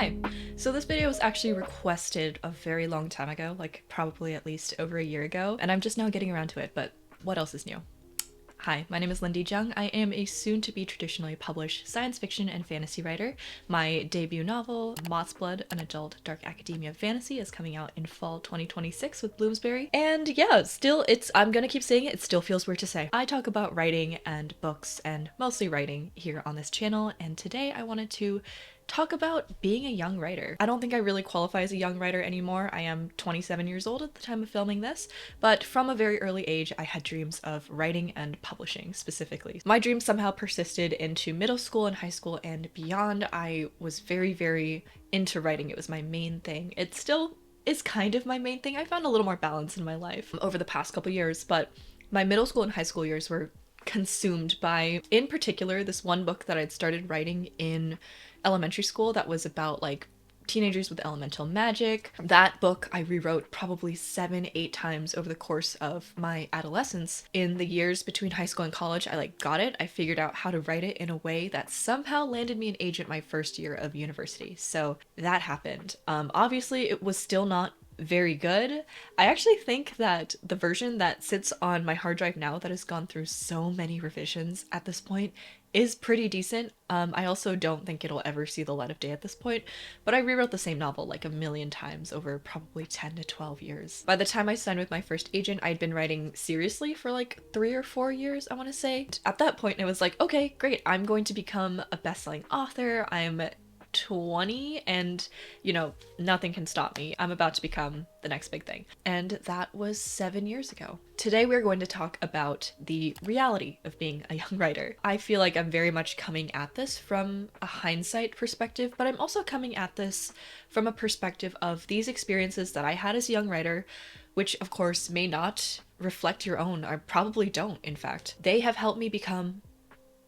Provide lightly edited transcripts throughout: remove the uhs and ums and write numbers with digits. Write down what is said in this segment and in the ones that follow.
Hi! So this video was actually requested a very long time ago, like probably at least over a year ago, and I'm just now getting around to it, but what else is new? Hi, my name is lynndjung. I am a soon-to-be traditionally published science fiction and fantasy writer. My debut novel, MOTHSBLOOD, an adult dark academia fantasy, is coming out in fall 2026 with Bloomsbury. And yeah, I'm gonna keep saying it still feels weird to say. I talk about writing and books and mostly writing here on this channel, and today I wanted to talk about being a young writer. I don't think I really qualify as a young writer anymore. I am 27 years old at the time of filming this, but from a very early age, I had dreams of writing and publishing specifically. My dreams somehow persisted into middle school and high school and beyond. I was very, very into writing. It was my main thing. It still is kind of my main thing. I found a little more balance in my life over the past couple years, but my middle school and high school years were consumed by, in particular, this one book that I'd started writing in elementary school that was about like teenagers with elemental magic. That book I rewrote probably 7-8 times over the course of my adolescence. In the years between high school and college, I got it. I figured out how to write it in a way that somehow landed me an agent my first year of university. So that happened. Obviously it was still not very good. I actually think that the version that sits on my hard drive now that has gone through so many revisions at this point is pretty decent. I also don't think it'll ever see the light of day at this point, but I rewrote the same novel like a million times over probably 10 to 12 years. By the time I signed with my first agent, I'd been writing seriously for like 3 or 4 years, I want to say. At that point, it was like, okay, great, I'm going to become a best-selling author. I'm 20 and nothing can stop me. I'm about to become the next big thing. And that was 7 years ago. Today we're going to talk about the reality of being a young writer. I feel like I'm very much coming at this from a hindsight perspective, but I'm also coming at this from a perspective of these experiences that I had as a young writer, which of course may not reflect your own, or probably don't, in fact. They have helped me become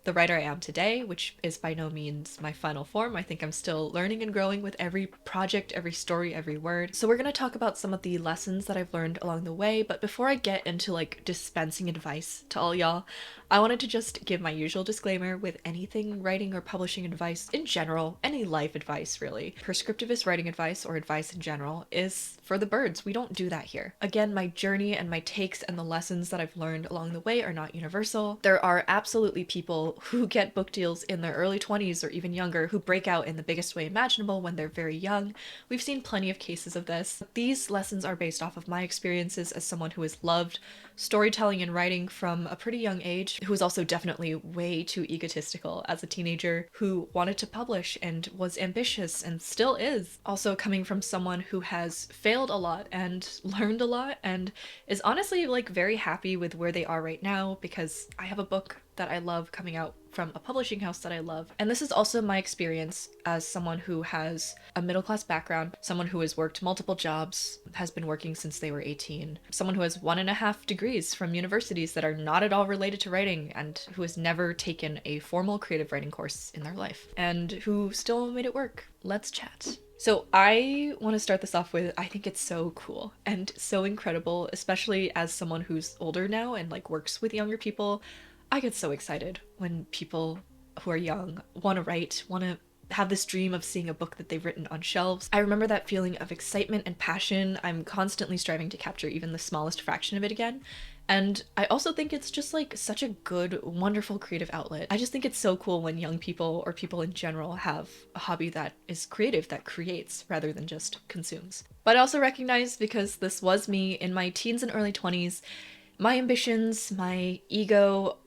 the writer I am today, which is by no means my final form. I think I'm still learning and growing with every project, every story, every word. So we're going to talk about some of the lessons that I've learned along the way, but before I get into dispensing advice to all y'all, I wanted to just give my usual disclaimer with anything writing or publishing advice in general, any life advice really. Prescriptivist writing advice or advice in general is for the birds. We don't do that here. Again, my journey and my takes and the lessons that I've learned along the way are not universal. There are absolutely people who get book deals in their early 20s or even younger who break out in the biggest way imaginable when they're very young. We've seen plenty of cases of this. These lessons are based off of my experiences as someone who has loved storytelling and writing from a pretty young age, who was also definitely way too egotistical as a teenager, who wanted to publish and was ambitious and still is. Also coming from someone who has failed a lot and learned a lot and is honestly very happy with where they are right now, because I have a book that I love coming out from a publishing house that I love. And this is also my experience as someone who has a middle-class background, someone who has worked multiple jobs, has been working since they were 18, someone who has 1.5 degrees from universities that are not at all related to writing, and who has never taken a formal creative writing course in their life, and who still made it work. Let's chat. So I want to start this off with, I think it's so cool and so incredible, especially as someone who's older now and works with younger people. I get so excited when people who are young want to write, want to have this dream of seeing a book that they've written on shelves. I remember that feeling of excitement and passion. I'm constantly striving to capture even the smallest fraction of it again. And I also think it's just such a good, wonderful creative outlet. I just think it's so cool when young people or people in general have a hobby that is creative, that creates rather than just consumes. But I also recognize, because this was me in my teens and early 20s, my ambitions, my ego,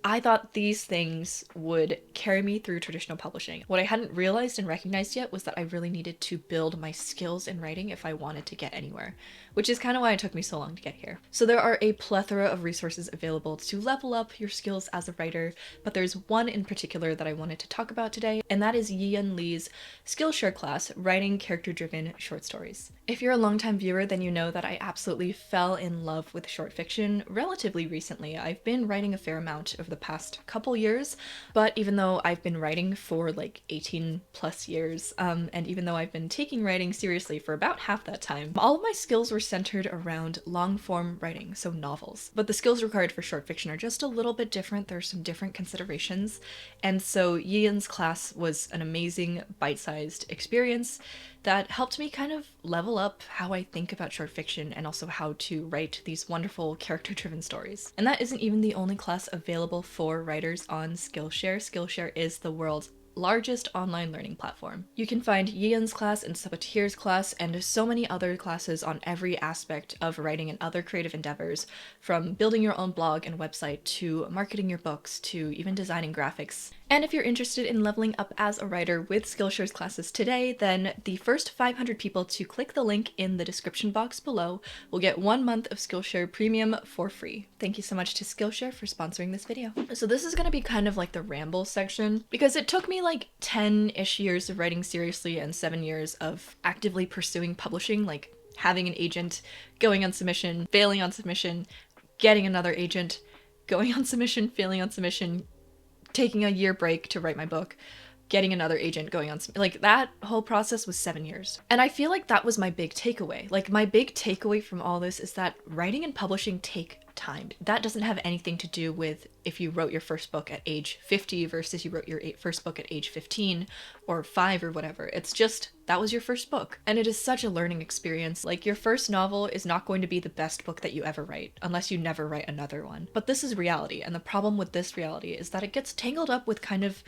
I thought these things would carry me through traditional publishing. What I hadn't realized and recognized yet was that I really needed to build my skills in writing if I wanted to get anywhere, which is kind of why it took me so long to get here. So there are a plethora of resources available to level up your skills as a writer, but there's one in particular that I wanted to talk about today, and that is Yi-Yun Lee's Skillshare class, Writing Character-Driven Short Stories. If you're a longtime viewer, then you know that I absolutely fell in love with short fiction relatively recently. I've been writing a fair amount over over the past couple years. But even though I've been writing for like 18 plus years, and even though I've been taking writing seriously for about half that time, all of my skills were centered around long form writing, so novels. But the skills required for short fiction are just a little bit different. There are some different considerations. And so Yian's class was an amazing bite-sized experience that helped me kind of level up how I think about short fiction and also how to write these wonderful character-driven stories. And that isn't even the only class available for writers on Skillshare. Skillshare is the world's largest online learning platform. You can find Yian's class and Sabatire's class and so many other classes on every aspect of writing and other creative endeavors, from building your own blog and website to marketing your books to even designing graphics. And if you're interested in leveling up as a writer with Skillshare's classes today, then the first 500 people to click the link in the description box below will get 1 month of Skillshare Premium for free. Thank you so much to Skillshare for sponsoring this video. So this is going to be kind of like the ramble section, because it took me like 10-ish years of writing seriously and 7 years of actively pursuing publishing, like having an agent, going on submission, failing on submission, getting another agent, going on submission, failing on submission, taking a year break to write my book, getting another agent, going on, like that whole process was 7 years. And I feel like that was my big takeaway. Like my big takeaway from all this is that writing and publishing take time. That doesn't have anything to do with if you wrote your first book at age 50 versus you wrote your first book at age 15 or 5 or whatever. It's just, that was your first book. And it is such a learning experience. Like your first novel is not going to be the best book that you ever write unless you never write another one. But this is reality. And the problem with this reality is that it gets tangled up with kind of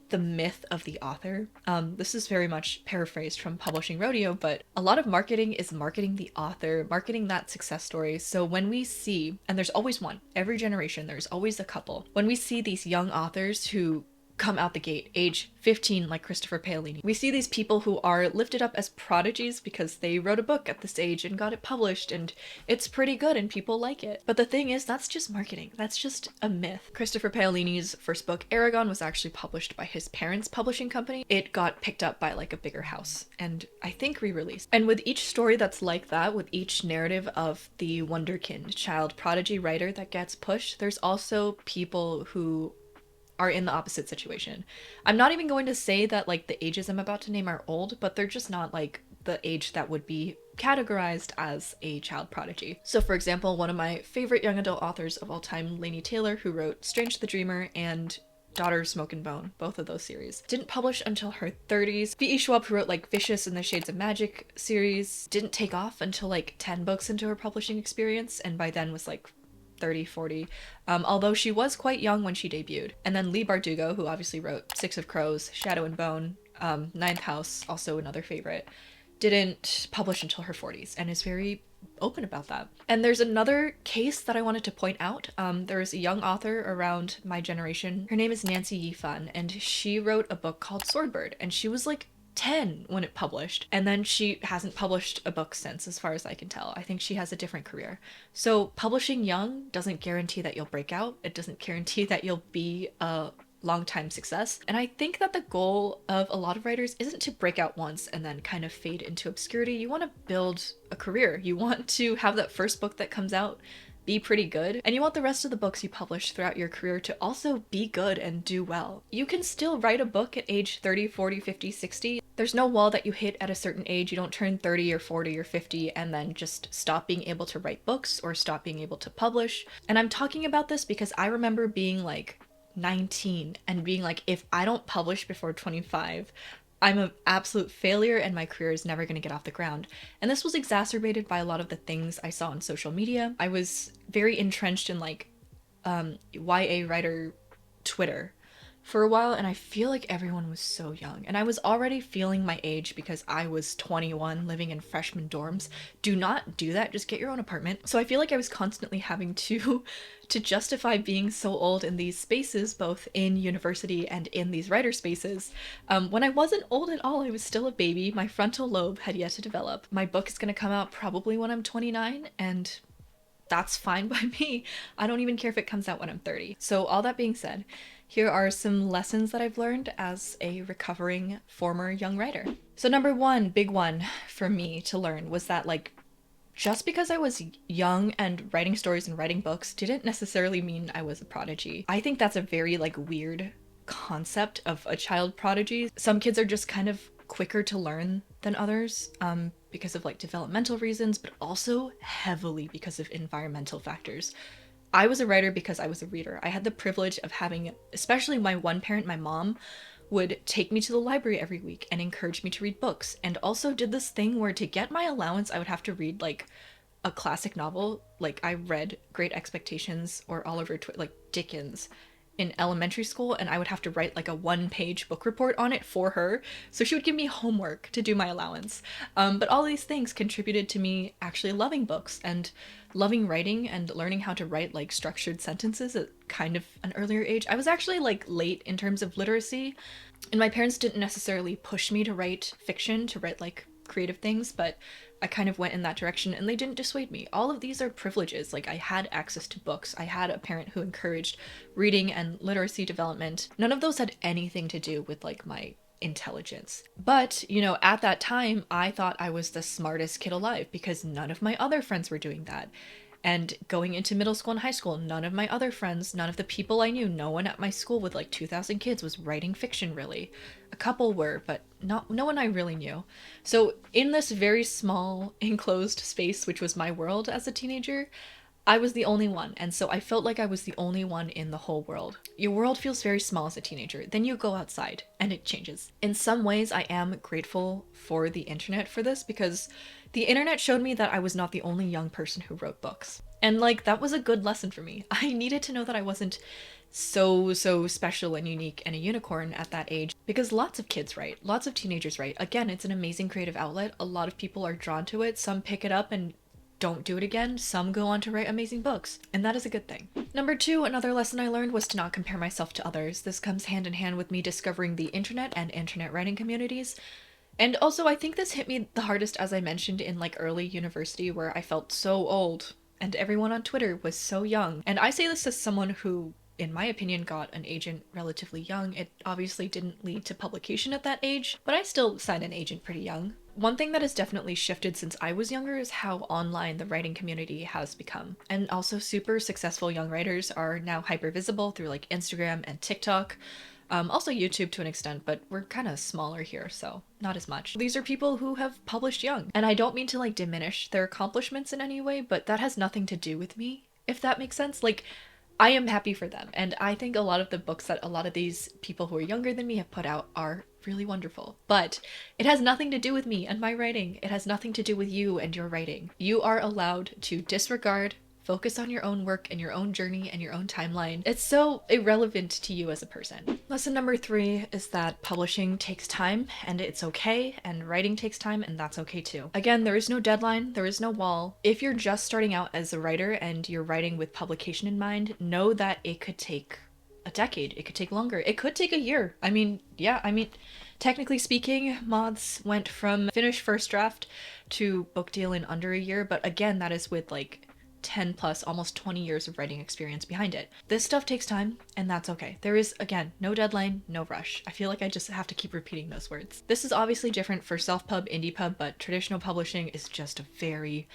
the myth of the author. This is very much paraphrased from Publishing Rodeo, but a lot of marketing is marketing the author, marketing that success story. So when we see, and there's always one, every generation, there's always a couple. When we see these young authors who come out the gate, age 15, like Christopher Paolini. We see these people who are lifted up as prodigies because they wrote a book at this age and got it published and it's pretty good and people like it. But the thing is, that's just marketing. That's just a myth. Christopher Paolini's first book, Aragon, was actually published by his parents' publishing company. It got picked up by like a bigger house and I think re-released. And with each story that's like that, with each narrative of the wonderkind child prodigy writer that gets pushed, there's also people who are in the opposite situation. I'm not even going to say that like the ages I'm about to name are old, but they're just not like the age that would be categorized as a child prodigy. So for example, one of my favorite young adult authors of all time, Laini Taylor, who wrote Strange the Dreamer and Daughter of Smoke and Bone, both of those series, didn't publish until her 30s. V.E. Schwab, who wrote like Vicious and the Shades of Magic series, didn't take off until like 10 books into her publishing experience, and by then was like 30, 40, although she was quite young when she debuted. And then Leigh Bardugo, who obviously wrote Six of Crows, Shadow and Bone, Ninth House, also another favorite, didn't publish until her 40s and is very open about that. And there's another case that I wanted to point out. There's a young author around my generation. Her name is Nancy Yifan, and she wrote a book called Swordbird, and she was like 10 when it published, and then she hasn't published a book since, as far as I can tell. I think she has a different career. So publishing young doesn't guarantee that you'll break out. It doesn't guarantee that you'll be a long-time success. And I think that the goal of a lot of writers isn't to break out once and then kind of fade into obscurity. You want to build a career. You want to have that first book that comes out be pretty good, and you want the rest of the books you publish throughout your career to also be good and do well. You can still write a book at age 30, 40, 50, 60. There's no wall that you hit at a certain age. You don't turn 30 or 40 or 50 and then just stop being able to write books or stop being able to publish. And I'm talking about this because I remember being like 19 and being like, if I don't publish before 25, I'm an absolute failure and my career is never going to get off the ground. And this was exacerbated by a lot of the things I saw on social media. I was very entrenched in like YA writer Twitter for a while, and I feel like everyone was so young. And I was already feeling my age because I was 21 living in freshman dorms. Do not do that, just get your own apartment. So I feel like I was constantly having to justify being so old in these spaces, both in university and in these writer spaces. When I wasn't old at all, I was still a baby. My frontal lobe had yet to develop. My book is gonna come out probably when I'm 29, and that's fine by me. I don't even care if it comes out when I'm 30. So all that being said, here are some lessons that I've learned as a recovering former young writer. So number one, big one for me to learn was that like just because I was young and writing stories and writing books didn't necessarily mean I was a prodigy. I think that's a very like weird concept of a child prodigy. Some kids are just kind of quicker to learn than others because of like developmental reasons, but also heavily because of environmental factors. I was a writer because I was a reader. I had the privilege of having, especially my one parent, my mom, would take me to the library every week and encourage me to read books, and also did this thing where to get my allowance I would have to read like a classic novel. Like I read Great Expectations or like Dickens in elementary school, and I would have to write like a 1-page book report on it for her. So she would give me homework to do my allowance. But all these things contributed to me actually loving books and loving writing and learning how to write like structured sentences at kind of an earlier age. I was actually like late in terms of literacy, and my parents didn't necessarily push me to write fiction, to write like creative things, but I kind of went in that direction and they didn't dissuade me. All of these are privileges. Like I had access to books. I had a parent who encouraged reading and literacy development. None of those had anything to do with like my intelligence. But, you know, at that time, I thought I was the smartest kid alive because none of my other friends were doing that. And going into middle school and high school, none of my other friends, none of the people I knew, no one at my school with like 2,000 kids was writing fiction no couple were, but no one I really knew. So in this very small enclosed space, which was my world as a teenager, I was the only one, and so I felt like I was the only one in the whole world. Your world feels very small as a teenager, then you go outside and it changes. In some ways, I am grateful for the internet for this, because the internet showed me that I was not the only young person who wrote books. And like, that was a good lesson for me. I needed to know that I wasn't so special and unique and a unicorn at that age, because lots of kids write, lots of teenagers write. Again, it's an amazing creative outlet. A lot of people are drawn to it. Some pick it up and don't do it again. Some go on to write amazing books, and that is a good thing. Number 2, another lesson I learned was to not compare myself to others. This comes hand in hand with me discovering the internet and internet writing communities. And also, I think this hit me the hardest, as I mentioned, in like early university, where I felt so old and everyone on Twitter was so young. And I say this as someone who, in my opinion, got an agent relatively young. It obviously didn't lead to publication at that age, but I still signed an agent pretty young. One thing that has definitely shifted since I was younger is how online the writing community has become. And also, super successful young writers are now hyper visible through like Instagram and TikTok. Also YouTube to an extent, but we're kind of smaller here, so not as much. These are people who have published young, and I don't mean to like diminish their accomplishments in any way, but that has nothing to do with me, if that makes sense. Like, I am happy for them, and I think a lot of the books that a lot of these people who are younger than me have put out are really wonderful. But it has nothing to do with me and my writing. It has nothing to do with you and your writing. You are allowed to disregard, focus on your own work and your own journey and your own timeline. It's so irrelevant to you as a person. Lesson number 3 is that publishing takes time, and it's okay, and writing takes time, and that's okay too. Again, there is no deadline, there is no wall. If you're just starting out as a writer and you're writing with publication in mind, know that it could take a decade, it could take longer, it could take a year. Technically speaking, Moths went from finished first draft to book deal in under a year, but again, that is with like 10 plus, almost 20 years of writing experience behind it. This stuff takes time, and that's okay. There is, again, no deadline, no rush. I feel like I just have to keep repeating those words. This is obviously different for self-pub, indie pub, but traditional publishing is just a very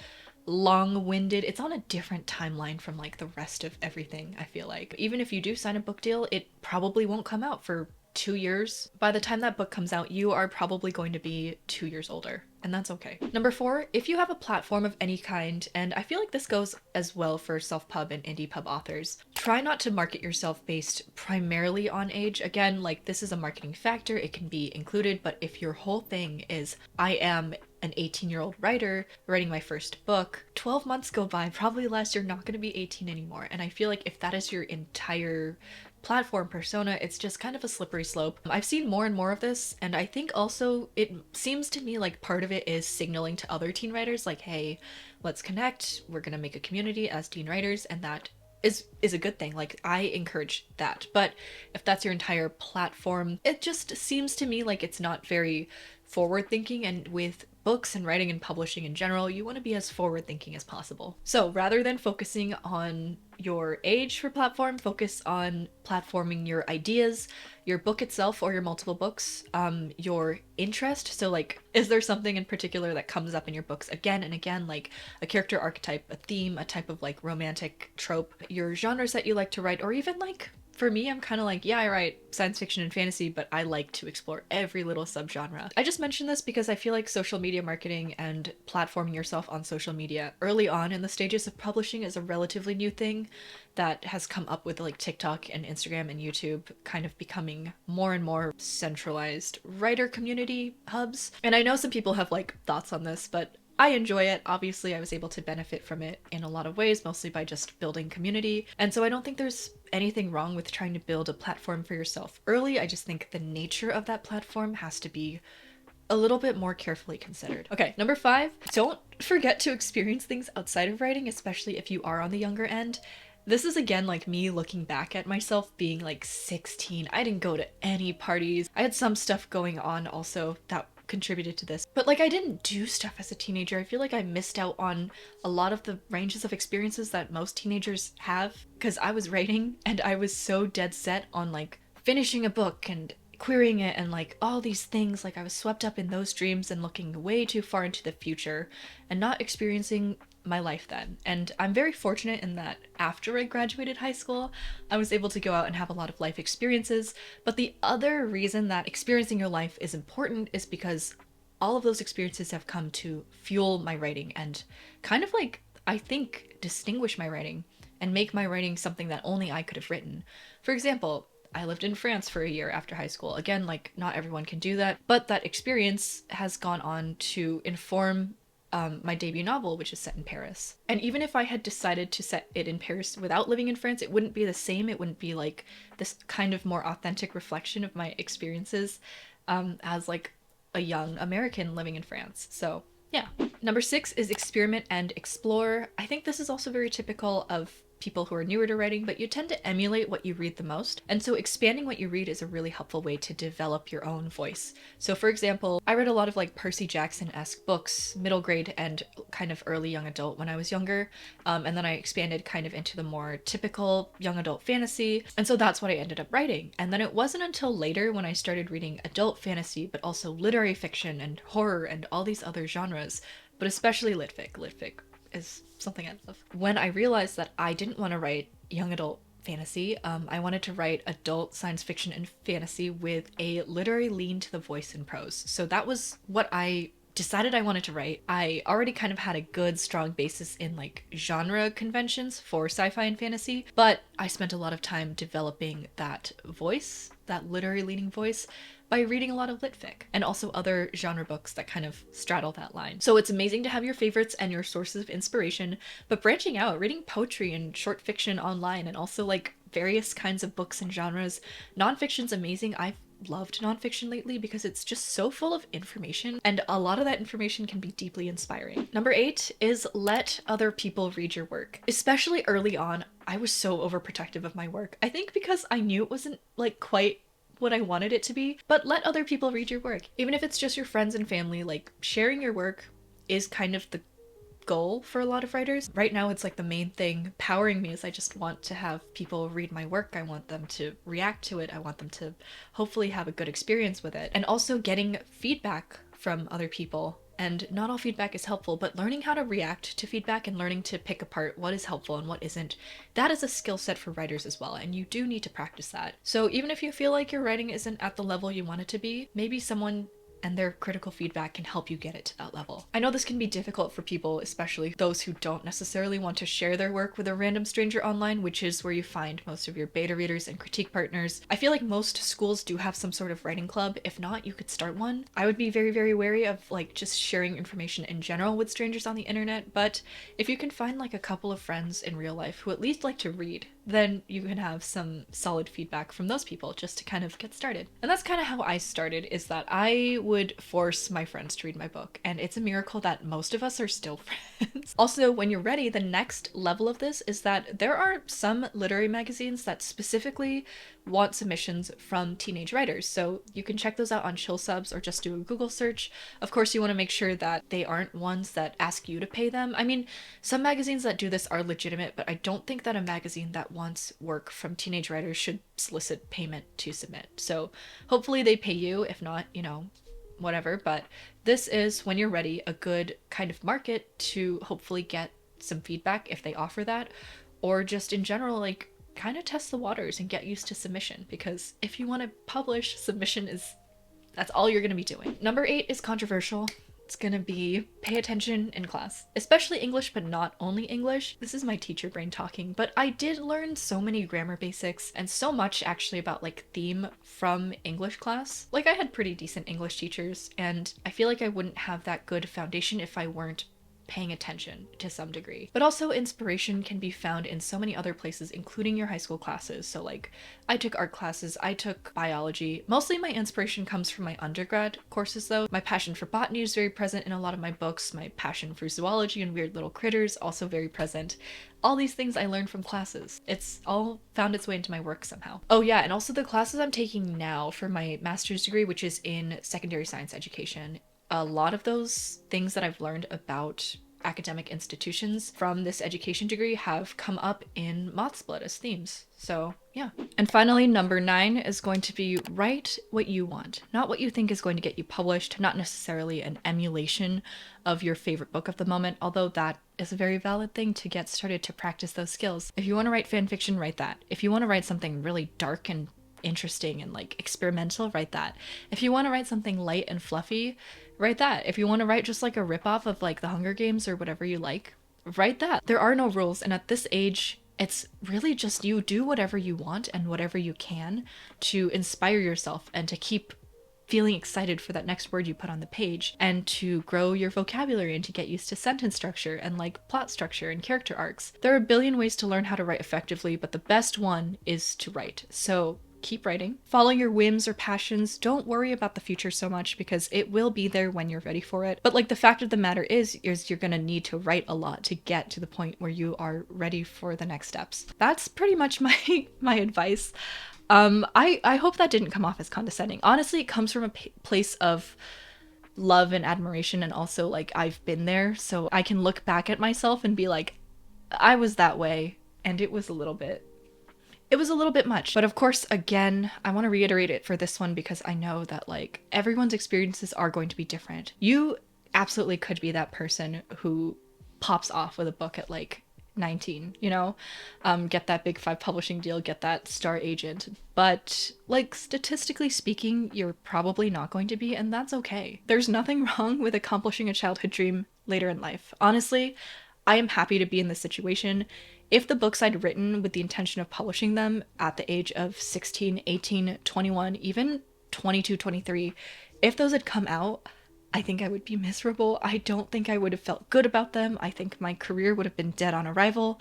long-winded, it's on a different timeline from like the rest of everything, I feel like. Even if you do sign a book deal, it probably won't come out for 2 years. By the time that book comes out, you are probably going to be 2 years older, and that's okay. Number 4, if you have a platform of any kind, and I feel like this goes as well for self-pub and indie pub authors, try not to market yourself based primarily on age. Again, like, this is a marketing factor, it can be included, but if your whole thing is, I am an 18-year-old writer writing my first book, 12 months go by, probably less, you're not going to be 18 anymore. And I feel like if that is your entire platform persona, it's just kind of a slippery slope. I've seen more and more of this, and I think also it seems to me like part of it is signaling to other teen writers like, hey, let's connect, we're gonna make a community as teen writers, and that is a good thing. Like, I encourage that. But if that's your entire platform, it just seems to me like it's not very forward thinking, and with books and writing and publishing in general, you want to be as forward thinking as possible. So rather than focusing on your age for platform, focus on platforming your ideas, your book itself or your multiple books, your interest. So like, is there something in particular that comes up in your books again and again, like a character archetype, a theme, a type of like romantic trope, your genres that you like to write, or even like, for me, I'm kind of like, yeah, I write science fiction and fantasy, but I like to explore every little subgenre. I just mentioned this because I feel like social media marketing and platforming yourself on social media early on in the stages of publishing is a relatively new thing that has come up with like TikTok and Instagram and YouTube kind of becoming more and more centralized writer community hubs. And I know some people have like thoughts on this, but I enjoy it. Obviously, I was able to benefit from it in a lot of ways, mostly by just building community. And so I don't think there's anything wrong with trying to build a platform for yourself early. I just think the nature of that platform has to be a little bit more carefully considered. Okay, number 5, don't forget to experience things outside of writing, especially if you are on the younger end. This is again like me looking back at myself being like 16. I didn't go to any parties. I had some stuff going on also that contributed to this, but like I didn't do stuff as a teenager. I feel like I missed out on a lot of the ranges of experiences that most teenagers have because I was writing and I was so dead set on like finishing a book and querying it and like all these things. Like I was swept up in those dreams and looking way too far into the future and not experiencing my life then. And I'm very fortunate in that after I graduated high school, I was able to go out and have a lot of life experiences. But the other reason that experiencing your life is important is because all of those experiences have come to fuel my writing and kind of like, I think, distinguish my writing and make my writing something that only I could have written. For example, I lived in France for a year after high school. Again, like not everyone can do that, but that experience has gone on to inform my debut novel, which is set in Paris. And even if I had decided to set it in Paris without living in France, it wouldn't be the same. It wouldn't be like this kind of more authentic reflection of my experiences as like a young American living in France. So yeah. Number 6 is experiment and explore. I think this is also very typical of people who are newer to writing, but you tend to emulate what you read the most. And so expanding what you read is a really helpful way to develop your own voice. So for example, I read a lot of like Percy Jackson-esque books, middle grade and kind of early young adult when I was younger. And then I expanded kind of into the more typical young adult fantasy. And so that's what I ended up writing. And then it wasn't until later when I started reading adult fantasy, but also literary fiction and horror and all these other genres, but especially litfic. Litfic is something I love. When I realized that I didn't want to write young adult fantasy, I wanted to write adult science fiction and fantasy with a literary lean to the voice and prose. So that was what I decided I wanted to write. I already kind of had a good strong basis in like genre conventions for sci-fi and fantasy, but I spent a lot of time developing that voice, that literary leaning voice, by reading a lot of litfic and also other genre books that kind of straddle that line. So it's amazing to have your favorites and your sources of inspiration, but branching out, reading poetry and short fiction online and also like various kinds of books and genres. Nonfiction's amazing. I've loved nonfiction lately because it's just so full of information and a lot of that information can be deeply inspiring. Number 8 is let other people read your work. Especially early on, I was so overprotective of my work. I think because I knew it wasn't like quite what I wanted it to be, but let other people read your work. Even if it's just your friends and family, like sharing your work is kind of the goal for a lot of writers. Right now it's like the main thing powering me is I just want to have people read my work. I want them to react to it. I want them to hopefully have a good experience with it. And also getting feedback from other people. And not all feedback is helpful, but learning how to react to feedback and learning to pick apart what is helpful and what isn't, that is a skill set for writers as well, and you do need to practice that. So even if you feel like your writing isn't at the level you want it to be, maybe someone and their critical feedback can help you get it to that level. I know this can be difficult for people, especially those who don't necessarily want to share their work with a random stranger online, which is where you find most of your beta readers and critique partners. I feel like most schools do have some sort of writing club. If not, you could start one. I would be very, very wary of like just sharing information in general with strangers on the internet, but if you can find like a couple of friends in real life who at least like to read, then you can have some solid feedback from those people just to kind of get started. And that's kind of how I started, is that I would would force my friends to read my book, and it's a miracle that most of us are still friends. Also, when you're ready, the next level of this is that there are some literary magazines that specifically want submissions from teenage writers, so you can check those out on Chill Subs or just do a Google search. Of course, you want to make sure that they aren't ones that ask you to pay them. I mean, some magazines that do this are legitimate, but I don't think that a magazine that wants work from teenage writers should solicit payment to submit. So hopefully they pay you. If not, you know, whatever. But this is, when you're ready, a good kind of market to hopefully get some feedback if they offer that, or just in general, like, kind of test the waters and get used to submission, because if you want to publish, submission is, that's all you're going to be doing. Number 8 is controversial. It's gonna be pay attention in class, especially English, but not only English. This is my teacher brain talking, but I did learn so many grammar basics and so much actually about like theme from English class. Like, I had pretty decent English teachers, and I feel like I wouldn't have that good foundation if I weren't paying attention to some degree. But also, inspiration can be found in so many other places, including your high school classes. So like, I took art classes, I took biology. Mostly my inspiration comes from my undergrad courses though. My passion for botany is very present in a lot of my books. My passion for zoology and weird little critters also very present. All these things I learned from classes. It's all found its way into my work somehow. Oh yeah, and also the classes I'm taking now for my master's degree, which is in secondary science education. A lot of those things that I've learned about academic institutions from this education degree have come up in MOTHSBLOOD as themes. So yeah. And finally, number 9 is going to be write what you want, not what you think is going to get you published, not necessarily an emulation of your favorite book of the moment, although that is a very valid thing to get started to practice those skills. If you want to write fan fiction, write that. If you want to write something really dark and interesting and like experimental, write that. If you want to write something light and fluffy, write that. If you want to write just like a ripoff of like The Hunger Games or whatever you like, write that. There are no rules, and at this age, it's really just you do whatever you want and whatever you can to inspire yourself and to keep feeling excited for that next word you put on the page, and to grow your vocabulary and to get used to sentence structure and like plot structure and character arcs. There are a billion ways to learn how to write effectively, but the best one is to write. So keep writing. Follow your whims or passions. Don't worry about the future so much, because it will be there when you're ready for it. But like, the fact of the matter is you're gonna need to write a lot to get to the point where you are ready for the next steps. That's pretty much my advice. I hope that didn't come off as condescending. Honestly, it comes from a place of love and admiration, and also like, I've been there, so I can look back at myself and be like, I was that way, and it was a little bit much. But of course, again, I want to reiterate it for this one, because I know that like, everyone's experiences are going to be different. You absolutely could be that person who pops off with a book at like 19, you know, get that big 5 publishing deal, get that star agent. But like, statistically speaking, you're probably not going to be, and that's okay. There's nothing wrong with accomplishing a childhood dream later in life. Honestly, I am happy to be in this situation. If the books I'd written with the intention of publishing them at the age of 16, 18, 21, even 22, 23, if those had come out, I think I would be miserable. I don't think I would have felt good about them. I think my career would have been dead on arrival.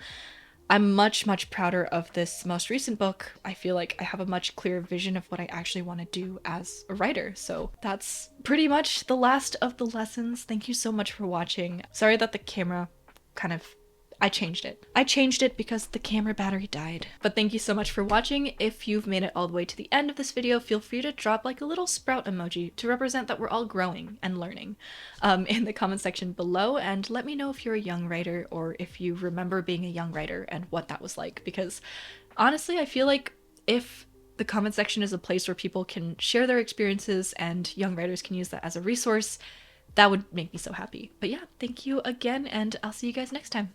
I'm much, much prouder of this most recent book. I feel like I have a much clearer vision of what I actually want to do as a writer. So that's pretty much the last of the lessons. Thank you so much for watching. Sorry that the camera I changed it because the camera battery died. But thank you so much for watching. If you've made it all the way to the end of this video, feel free to drop like a little sprout emoji to represent that we're all growing and learning in the comment section below, and let me know if you're a young writer or if you remember being a young writer and what that was like, because honestly, I feel like if the comment section is a place where people can share their experiences and young writers can use that as a resource, that would make me so happy. But yeah, thank you again, and I'll see you guys next time.